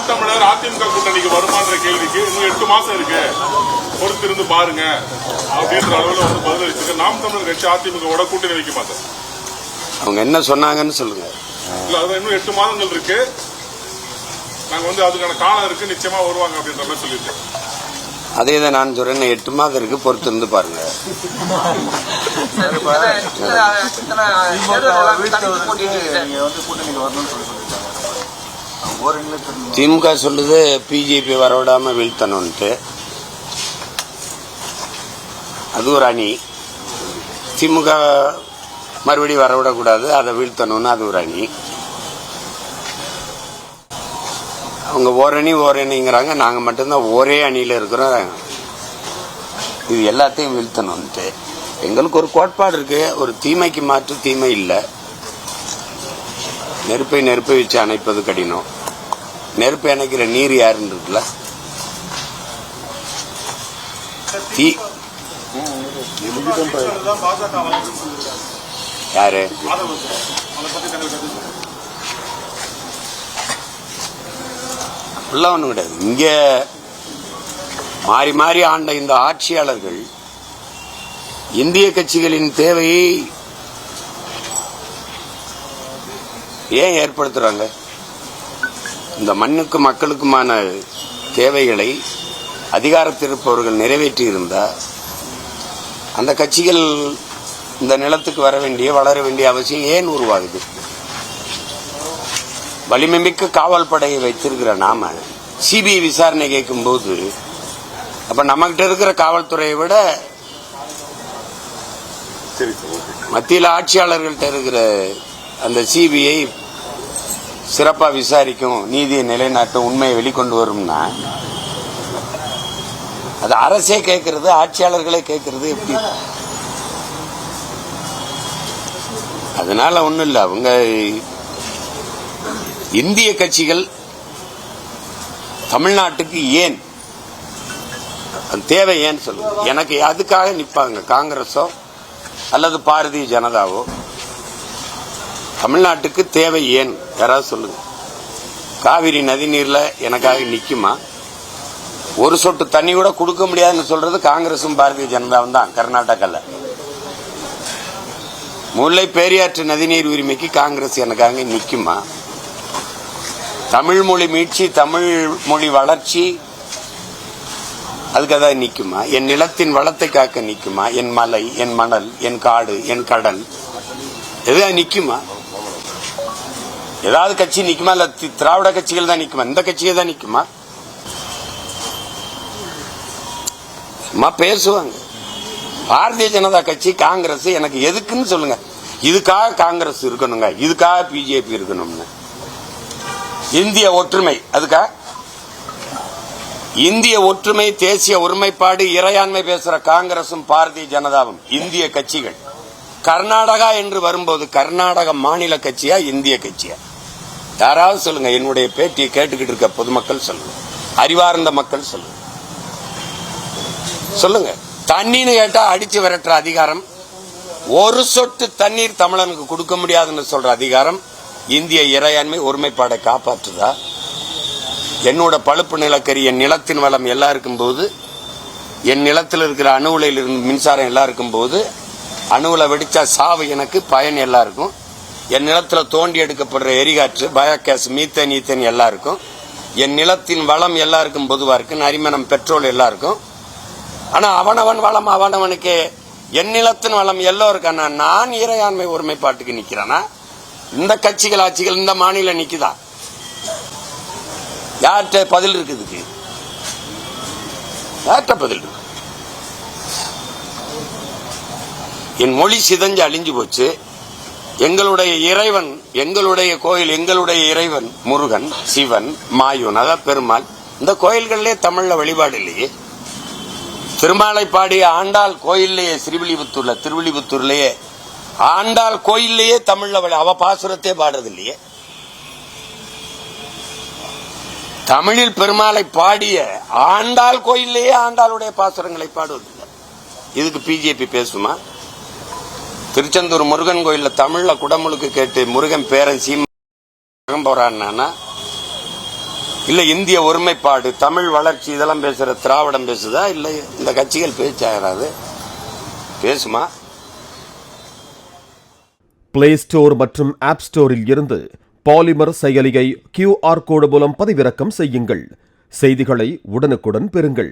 தமிழர் அதிமுக கூட்டணிக்கு வருமான்ற கேள்விக்கு இன்னும் 8 மாசம் இருக்கு, பொறுத்திருந்து பாருங்க அப்படின்ற அளவில் வந்து பதிலளிச்சிருக்க. நாம் தமிழர் கட்சி அதிமுக கூட்டணி வைக்க மாட்டோம். அவங்க என்ன சொன்னாங்கன்னு சொல்லுங்க. இல்ல அதான் இன்னும் 8 மாதங்கள் இருக்கு, நாங்க வந்து அதுக்கான காலம் இருக்கு, நிச்சயமா வருவாங்க அப்படின்ற மாதிரி சொல்லியிருக்கேன். அதே தான் நான் சொல்றேன், 8 மாதம் இருக்கு, பொறுத்து இருந்து பாருங்க. திமுக சொல்லுது பிஜேபி வரவிடாம வீழ்த்தணும்ட்டு, அது ஒரு அணி. திமுக மறுபடியும் வரவிடக்கூடாது, அதை வீழ்த்தணும்னு அது ஒரு அணி. அவங்க ஓரணிங்கிறாங்க, நாங்கள் மட்டும்தான் ஒரே அணியில் இருக்கிறோம். இது எல்லாத்தையும் வீழ்த்தணும்ட்டு எங்களுக்கு ஒரு கோட்பாடு இருக்கு. ஒரு தீமைக்கு மாற்று தீமை இல்லை. நெருப்பை வச்சு அணைப்பது கடினம். நெருப்பை அணைக்கிற நீர் யாருன்னு இருக்குல்ல, யாரு அப்படிலாம் ஒண்ணும் கிடையாது. இங்க மாறி மாறி ஆண்ட இந்த ஆட்சியாளர்கள் இந்திய கட்சிகளின் தேவையை ஏன் ஏற்படுத்துறாங்க? இந்த மண்ணுக்கு மக்களுக்குமான தேவைகளை அதிகாரத்தில் இருப்பவர்கள் நிறைவேற்றி இருந்தா அந்த கட்சிகள் இந்த நிலத்துக்கு வர வேண்டிய வளர வேண்டிய அவசியம் ஏன் உருவாகுது? வலிமைமிக்க காவல் படையை வைத்திருக்கிற நாம சிபிஐ விசாரணை கேட்கும் போது அப்ப நம்மகிட்ட இருக்கிற காவல்துறையை விட மத்தியில் ஆட்சியாளர்கள்ட்ட இருக்கிற அந்த சிபிஐ சிறப்பா விசாரிக்கும், நீதியை நிலைநாட்டும், உண்மையை வெளிக்கொண்டு வரும்னா அது அரசே கேட்கறது, ஆட்சியாளர்களே கேட்கறது எப்படி? அதனால ஒண்ணும் இல்லை. அவங்க இந்திய கட்சிகள் தமிழ்நாட்டுக்கு ஏன் தேவை ஏன் சொல்லுங்க. எனக்கு அதுக்காக நிப்பாங்க காங்கிரஸோ அல்லது பாரதிய ஜனதாவோ. தமிழ்நாட்டுக்கு தேவை ஏன் யாராவது சொல்லுங்க. காவிரி நதி நீர்ல எனக்காக நிக்குமா? ஒரு சொட்டு தண்ணி கூட கொடுக்க முடியாதுன்னு சொல்றது காங்கிரசும் பாரதிய ஜனதாவும் தான். கர்நாடகால முல்லை பெரியாற்று நதிநீர் உரிமைக்கு காங்கிரஸ் எனக்காக நிக்குமா? தமிழ் மொழி மீட்சி, தமிழ் மொழி வளர்ச்சி அதுக்காக நிக்குமா? என் நிலத்தின் வளத்தை காக்க நிக்குமா? என் மலை, என் மணல், என் காடு, என் கடல் எதாவது நிக்குமா? ஏதாவது கட்சி நிக்குமா? இல்ல திராவிட கட்சிகள் தான் நிக்குமா? இந்த கட்சிகள் தான் நிக்குமா? சும்மா பேசுவாங்க. பாரதிய ஜனதா கட்சி, காங்கிரஸ் எனக்கு எதுக்குன்னு சொல்லுங்க. இதுக்காக காங்கிரஸ் இருக்கணுங்க, இதுக்காக பிஜேபி இருக்கணும்னு. இந்திய ஒற்றுமை, அதுக்காக இந்திய ஒற்றுமை, தேசிய ஒருமைப்பாடு, இறையாண்மை பேசுற காங்கிரசும் பாரதிய ஜனதாவும் இந்திய கட்சிகள். கர்நாடகா என்று வரும்போது கர்நாடக மாநில கட்சியா இந்திய கட்சியா? யாராவது சொல்லுங்க. என்னுடைய பேட்டியை கேட்டுக்கிட்டு இருக்க பொதுமக்கள் சொல்லுங்க, அறிவார்ந்த மக்கள் சொல்லுங்க. சொல்லுங்க. தண்ணின்னு கேட்டா அடிச்சு விரட்டுற அதிகாரம், ஒரு சொட்டு தண்ணீர் தமிழனுக்கு கொடுக்க முடியாதுன்னு சொல்ற அதிகாரம் இந்திய இறையாண்மை ஒருமைப்பாடை காப்பாற்றுதா? என்னோட பழுப்பு நிலக்கரி, என் நிலத்தின் வளம் எல்லாம் இருக்கும் போது, என் நிலத்தில் இருக்கிற அணு உலையில் இருந்து மின்சாரம் எல்லாம் இருக்கும் போது, அணுவுல வெடிச்சா சாவு எனக்கு, பயன் எல்லாம் இருக்கும். என் நிலத்தில் தோண்டி எடுக்கப்படுற எரிகாற்று, பயோகேஸ், மீத்தேன், ஈத்தேன் எல்லாம் இருக்கும். என் நிலத்தின் வளம் எல்லாம் இருக்கும், பொதுவா இருக்கு, நரிமணம், பெட்ரோல் எல்லாம் இருக்கும். ஆனா அவனவன் வளம் அவனவனுக்கு. என் நிலத்தின் வளம் எல்லாம் இருக்கானா? நான் இறையாண்மை ஒருமைப்பாட்டுக்கு நிக்கிறானா? இந்த கட்சிகள் ஆட்சிகள் இந்த மாநில நிக்குதா? யார்கிட்ட பதில் இருக்குதுக்கு? யார்கிட்ட பதில் இருக்கு? என் மொழி சிதைஞ்சு அழிஞ்சு போச்சு. எங்களுடைய இறைவன், எங்களுடைய கோயில், எங்களுடைய இறைவன் முருகன், சிவன், மாயூன், அதான் பெருமாள். இந்த கோயில்களிலே தமிழ்ல வழிபாடு இல்லையே. திருமாலை பாடிய ஆண்டாள் கோயிலேயே, திருவில்லிபுத்தூர்லயே ஆண்டாள் கோயிலேயே தமிழ்ல அவ பாசுரத்தே பாடுறது இல்லையே. தமிழில் பெருமாளை பாடிய ஆண்டாள் கோயிலேயே ஆண்டாளுடைய பாசுரங்களை பாடுவதில்லை. இதுக்கு பிஜேபி பேசுமா? திருச்செந்தூர் முருகன் கோயில்ல தமிழ்ல குடமுழுக்கு கேட்டு முருகன் பேரன் சீம போறான்னா இல்ல இந்திய ஒருமைப்பாடு, தமிழ் வளர்ச்சி இதெல்லாம் பேசுற திராவிடம் பேசுதா? இல்ல இந்த கட்சிகள் பேச்சாகிறாது பேசுமா? பிளே ஸ்டோர் மற்றும் ஆப் ஸ்டோரில் இருந்து பாலிமர் செயலியை QR கோடு மூலம் பதிவிறக்கம் செய்யுங்கள். செய்திகளை உடனுக்குடன் பெறுங்கள்.